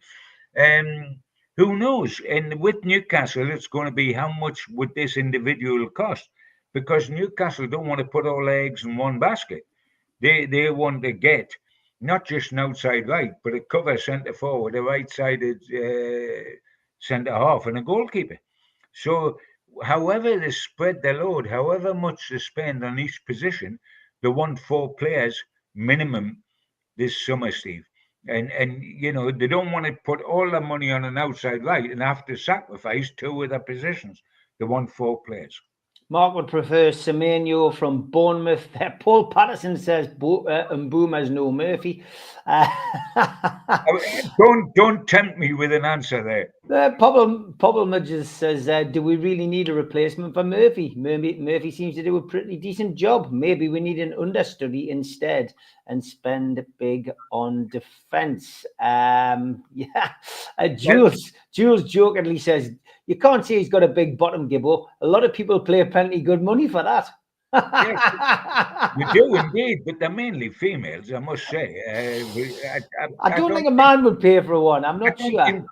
[SPEAKER 2] Who knows? And with Newcastle, it's going to be how much would this individual cost? Because Newcastle don't want to put all their eggs in one basket. They want to get not just an outside right, but a cover centre forward, a right-sided centre half, and a goalkeeper. So, however they spread their load, however much they spend on each position, they want 4 players minimum this summer, Steve. And you know, they don't want to put all their money on an outside right and have to sacrifice 2 of their positions. They want 4 players.
[SPEAKER 3] Mark would prefer Semenyo from Bournemouth. Paul Patterson says Mbeumo's no Murphy.
[SPEAKER 2] Don't tempt me with an answer there.
[SPEAKER 3] Pobble Nudges says, do we really need a replacement for Murphy? Murphy seems to do a pretty decent job. Maybe we need an understudy instead and spend big on defence. Jules jokingly says, you can't say he's got a big bottom, Gibbo. A lot of people pay plenty good money for that.
[SPEAKER 2] Yes, you do indeed, but they're mainly females, I must say.
[SPEAKER 3] I don't think a man would pay for one. I'm not sure.
[SPEAKER 2] I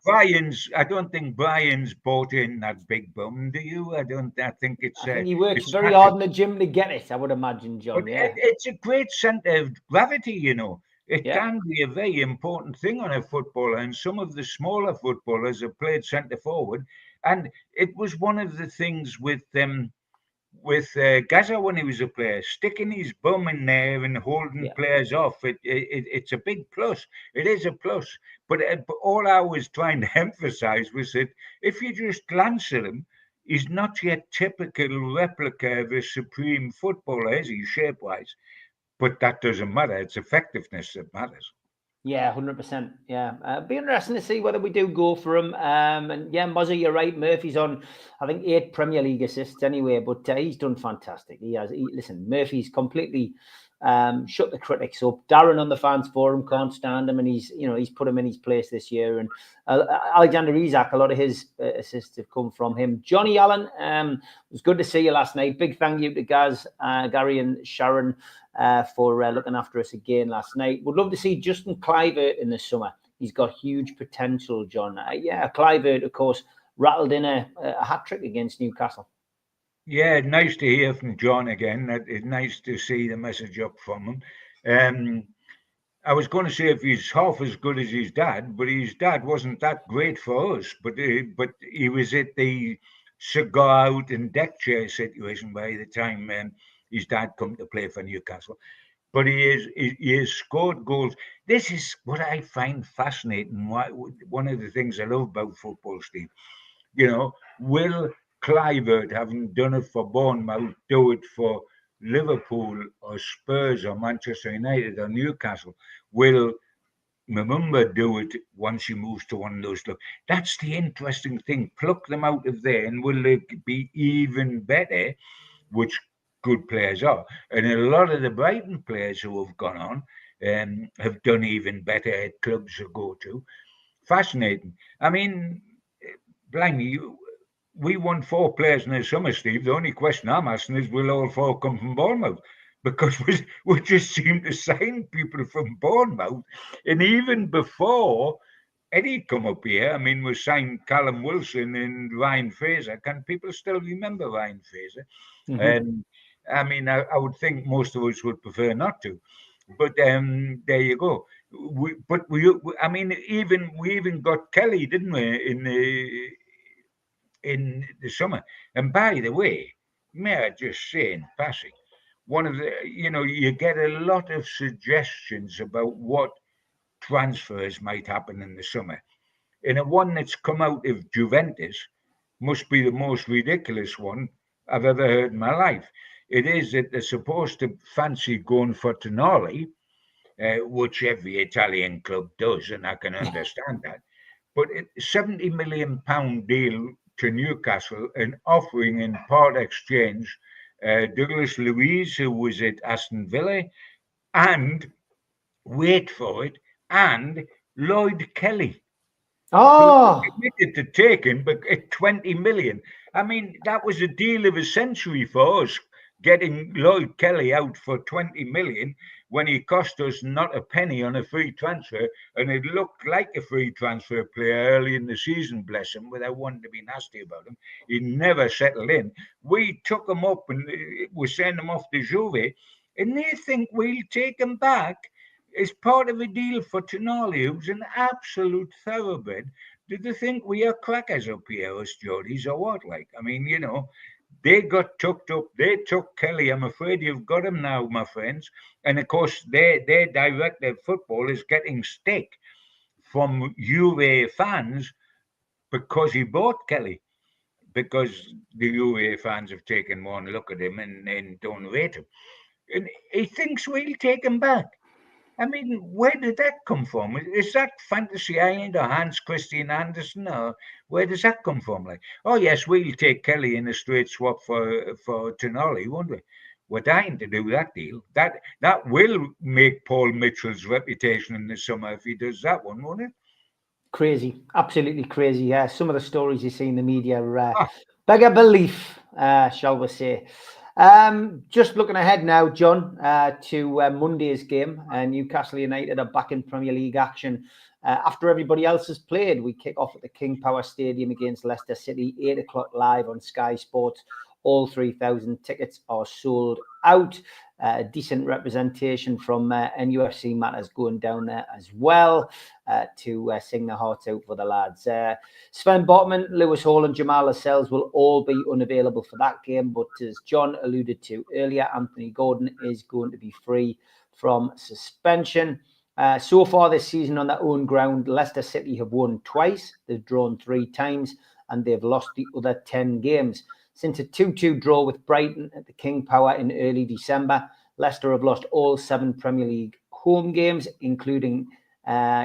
[SPEAKER 2] don't think Brian's bought in that big bum. Do you? I think it's.
[SPEAKER 3] I think he works very hard in the gym to get it, I would imagine, John.
[SPEAKER 2] But it's a great centre of gravity, you know. It can be a very important thing on a footballer, and some of the smaller footballers have played centre forward, and it was one of the things with Gaza when he was a player, sticking his bum in there and holding players off. It's a big plus. It is a plus. But all I was trying to emphasise was that if you just glance at him, he's not yet typical replica of a supreme footballer, is he, shape-wise? But that doesn't matter. It's effectiveness that matters.
[SPEAKER 3] Yeah, 100%. Yeah, it'd be interesting to see whether we do go for him. And yeah, Mozzie, you're right. Murphy's on, I think, 8 Premier League assists anyway, but he's done fantastic. Listen, Murphy's completely shut the critics up. Darren on the fans forum can't stand him, and he's put him in his place this year. And Alexander Isak, a lot of his assists have come from him. Johnny Allen, it was good to see you last night. Big thank you to Gaz, Gary, and Sharon for looking after us again last night. Would love to see Justin Kluivert in the summer. He's got huge potential, John. Kluivert, of course, rattled in a hat-trick against Newcastle.
[SPEAKER 2] Yeah, nice to hear from John again. It's nice to see the message up from him. I was going to say if he's half as good as his dad, but his dad wasn't that great for us. But he was at the cigar out and deck chair situation by the time his dad come to play for Newcastle. But he has scored goals. This is what I find fascinating. One of the things I love about football, Steve. You know, will Kluivert, having done it for Bournemouth, do it for Liverpool or Spurs or Manchester United or Newcastle? Will Mbeumo do it once he moves to one of those clubs? That's the interesting thing. Pluck them out of there, and will they be even better? Which good players are, and a lot of the Brighton players who have gone on have done even better at clubs to go to. Fascinating. I mean, blimey, we won 4 players in the summer, Steve. The only question I'm asking is, will all 4 come from Bournemouth? Because we just seem to sign people from Bournemouth. And even before Eddie come up here, I mean, we signed Callum Wilson and Ryan Fraser. Can people still remember Ryan Fraser? Mm-hmm. I mean, I would think most of us would prefer not to. But there you go. We even got Kelly, didn't we, in the summer? And by the way, may I just say in passing, one of the, you get a lot of suggestions about what transfers might happen in the summer. And a one that's come out of Juventus must be the most ridiculous one I've ever heard in my life. It is that they're supposed to fancy going for Tonali, which every Italian club does, and I can understand that. But £70 million deal to Newcastle and offering in part exchange Douglas Luiz, who was at Aston Villa, and wait for it, and Lloyd Kelly.
[SPEAKER 3] Oh,
[SPEAKER 2] committed to taking, but at 20 million. I mean, that was a deal of a century for us. getting Lloyd Kelly out for 20 million when he cost us not a penny on a free transfer, and it looked like a free transfer player early in the season, bless him, without wanting to be nasty about him. He never settled in. We took him up and we sent him off to Juve, and they think we'll take him back as part of a deal for Tonali, who's an absolute thoroughbred. Do they think we are clackers up here, us Geordies, or what? Like, I mean, they got tucked up. They took Kelly. I'm afraid you've got him now, my friends. And of course, their director of football is getting stick from Juve fans because he bought Kelly. Because the Juve fans have taken one look at him and don't rate him. And he thinks we'll take him back. I mean, where did that come from? Is that Fantasy Island or Hans Christian Andersen, or where does that come from? Like, oh yes, we'll take Kelly in a straight swap for Tonali, won't we? We're dying to do that deal. That will make Paul Mitchell's reputation in the summer if he does that one, won't it?
[SPEAKER 3] Crazy, absolutely crazy. Yeah, some of the stories you see in the media beggar belief, shall we say. Just looking ahead now, John, to Monday's game. Newcastle United are back in Premier League action. After everybody else has played, we kick off at the King Power Stadium against Leicester City, 8 o'clock live on Sky Sports. All 3,000 tickets are sold out. Decent representation from NUFC Matters going down there as well to sing their hearts out for the lads. Sven Botman, Lewis Hall and Jamal Lascelles will all be unavailable for that game, but as John alluded to earlier, Anthony Gordon is going to be free from suspension. So far this season on their own ground, Leicester City have won twice, they've drawn 3 times, and they've lost the other 10 games. Since a 2-2 draw with Brighton at the King Power in early December, Leicester have lost all 7 Premier League home games, including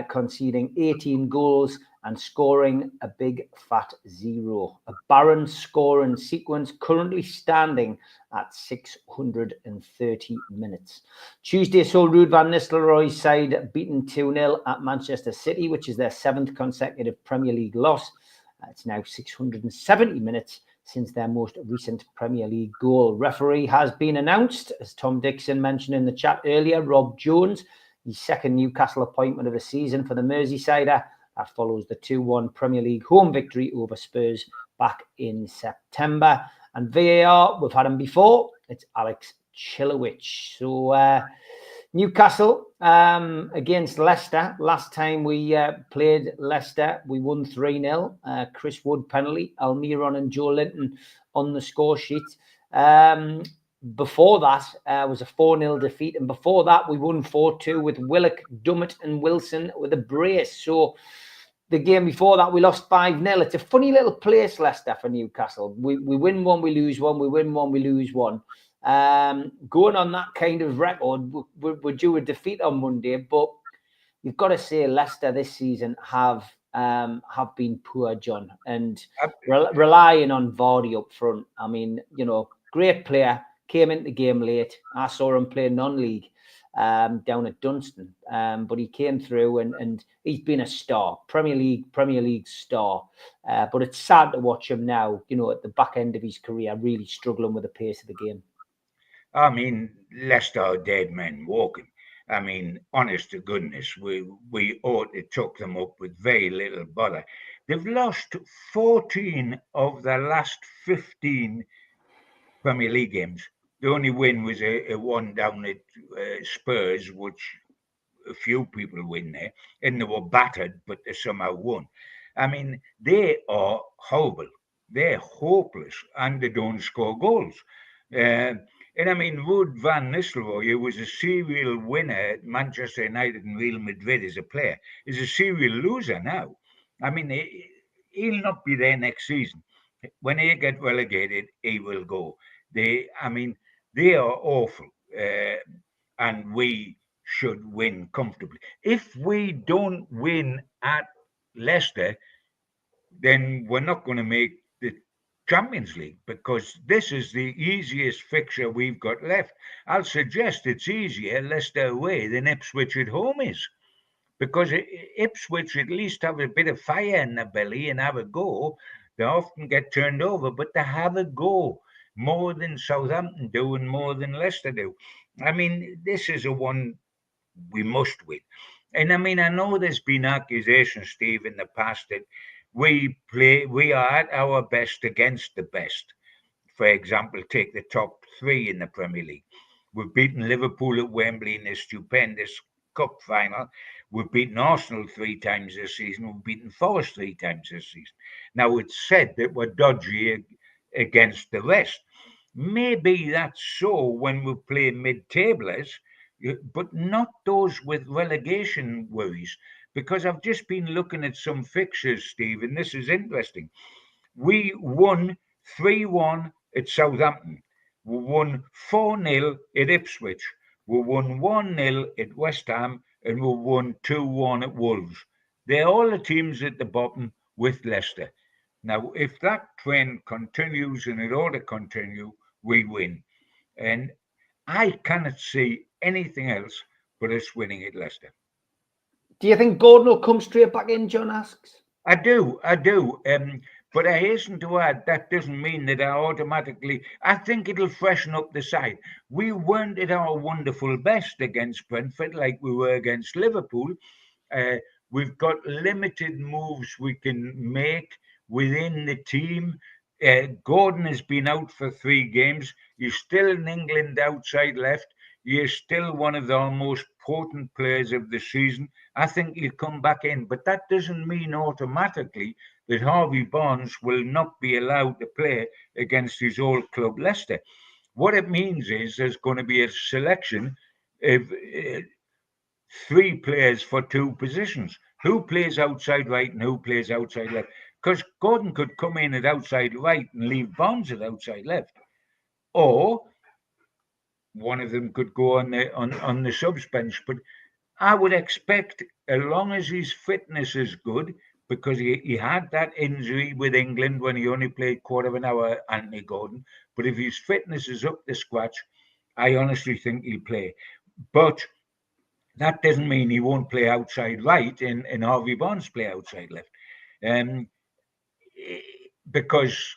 [SPEAKER 3] conceding 18 goals and scoring a big fat 0. A barren scoring sequence currently standing at 630 minutes. Tuesday saw Ruud van Nistelrooy's side beaten 2-0 at Manchester City, which is their 7th consecutive Premier League loss. It's now 670 minutes since their most recent Premier League goal. Referee has been announced, as Tom Dixon mentioned in the chat earlier, Rob Jones, his second Newcastle appointment of the season for the Merseysider. That follows the 2-1 Premier League home victory over Spurs back in September. And VAR, we've had him before, it's Alex Chilowich. So Newcastle against Leicester. Last time we played Leicester, we won 3-0. Chris Wood penalty, Almiron and Joe Linton on the score sheet. Before that was a 4-0 defeat. And before that, we won 4-2 with Willock, Dummett and Wilson with a brace. So the game before that, we lost 5-0. It's a funny little place, Leicester, for Newcastle. We win one, we lose one. We win one, we lose one. Going on that kind of record, we're due a defeat on Monday, but you've got to say Leicester this season have been poor, John, and relying on Vardy up front. I mean, great player, came into the game late. I saw him play non-league down at Dunstan, but he came through and he's been a star, Premier League star. But it's sad to watch him now, at the back end of his career, really struggling with the pace of the game.
[SPEAKER 2] I mean, Leicester are dead men walking. I mean, honest to goodness, we ought to chuck them up with very little bother. They've lost 14 of their last 15 Premier League games. The only win was a one down at Spurs, which a few people win there, and they were battered, but they somehow won. I mean, they are horrible. They're hopeless, and they don't score goals. And I mean, Ruud van Nistelrooy, who was a serial winner at Manchester United and Real Madrid as a player, is a serial loser now. I mean, he'll not be there next season. When they get relegated, he will go. They are awful, and we should win comfortably. If we don't win at Leicester, then we're not going to make the Champions League, because this is the easiest fixture we've got left. I'll suggest it's easier Leicester away than Ipswich at home is, because Ipswich at least have a bit of fire in their belly and have a go. They often get turned over, but they have a go. more than Southampton do and more than Leicester do. I mean, this is a one we must win. And I mean, I know there's been accusations, Steve, in the past that we are at our best against the best. For example, take the top three in the Premier League. We've beaten Liverpool at Wembley in a stupendous cup final. We've beaten Arsenal 3 times this season. We've beaten Forest 3 times this season. Now, it's said that we're dodgy against the rest. Maybe that's so when we play mid-tablers, but not those with relegation worries. Because I've just been looking at some fixtures, Steve, and this is interesting. We won 3-1 at Southampton. We won 4-0 at Ipswich. We won 1-0 at West Ham, and we won 2-1 at Wolves. They're all the teams at the bottom with Leicester. Now, if that trend continues, and it ought to continue, we win. And I cannot see anything else but us winning at Leicester.
[SPEAKER 3] Do you think Gordon will come straight back in, John asks?
[SPEAKER 2] I do. But I hasten to add, that doesn't mean that I think it'll freshen up the side. We weren't at our wonderful best against Brentford like we were against Liverpool. We've got limited moves we can make within the team. Gordon has been out for 3 games. He's still in England outside left. He is still one of our most potent players of the season. I think he'll come back in, but that doesn't mean automatically that Harvey Barnes will not be allowed to play against his old club, Leicester. What it means is there's going to be a selection of 3 players for 2 positions. Who plays outside right and who plays outside left? Because Gordon could come in at outside right and leave Barnes at outside left. Or one of them could go on the subs bench. But I would expect, as long as his fitness is good, because he had that injury with England when he only played quarter of an hour, Anthony Gordon. But if his fitness is up to scratch, I honestly think he'll play. But that doesn't mean he won't play outside right and Harvey Barnes play outside left. Because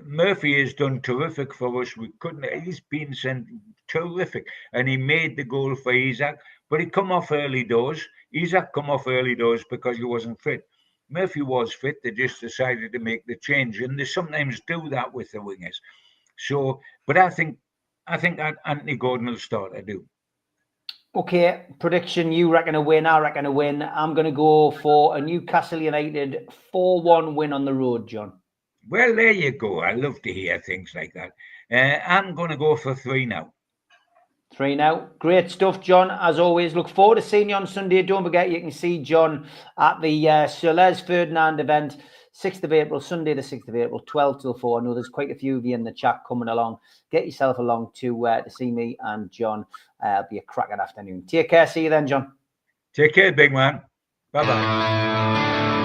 [SPEAKER 2] Murphy has done terrific for us. He's been sent terrific, and he made the goal for Isaac, but he come off early doors. Isaac come off early doors because he wasn't fit. Murphy was fit. They just decided to make the change, and they sometimes do that with the wingers. So, but I think Anthony Gordon will start. I do.
[SPEAKER 3] Okay, prediction, you reckon a win, I reckon a win. I'm going to go for a Newcastle United 4-1 win on the road, John.
[SPEAKER 2] Well, there you go. I love to hear things like that. I'm going to go for 3 now.
[SPEAKER 3] 3 now. Great stuff, John. As always, look forward to seeing you on Sunday. Don't forget, you can see John at the Sir Les Ferdinand event, 6th of April, Sunday the 6th of April, 12 till 4. I know there's quite a few of you in the chat coming along. Get yourself along to see me and John. It'll be a cracking afternoon. Take care. See you then, John.
[SPEAKER 2] Take care, big man. Bye-bye.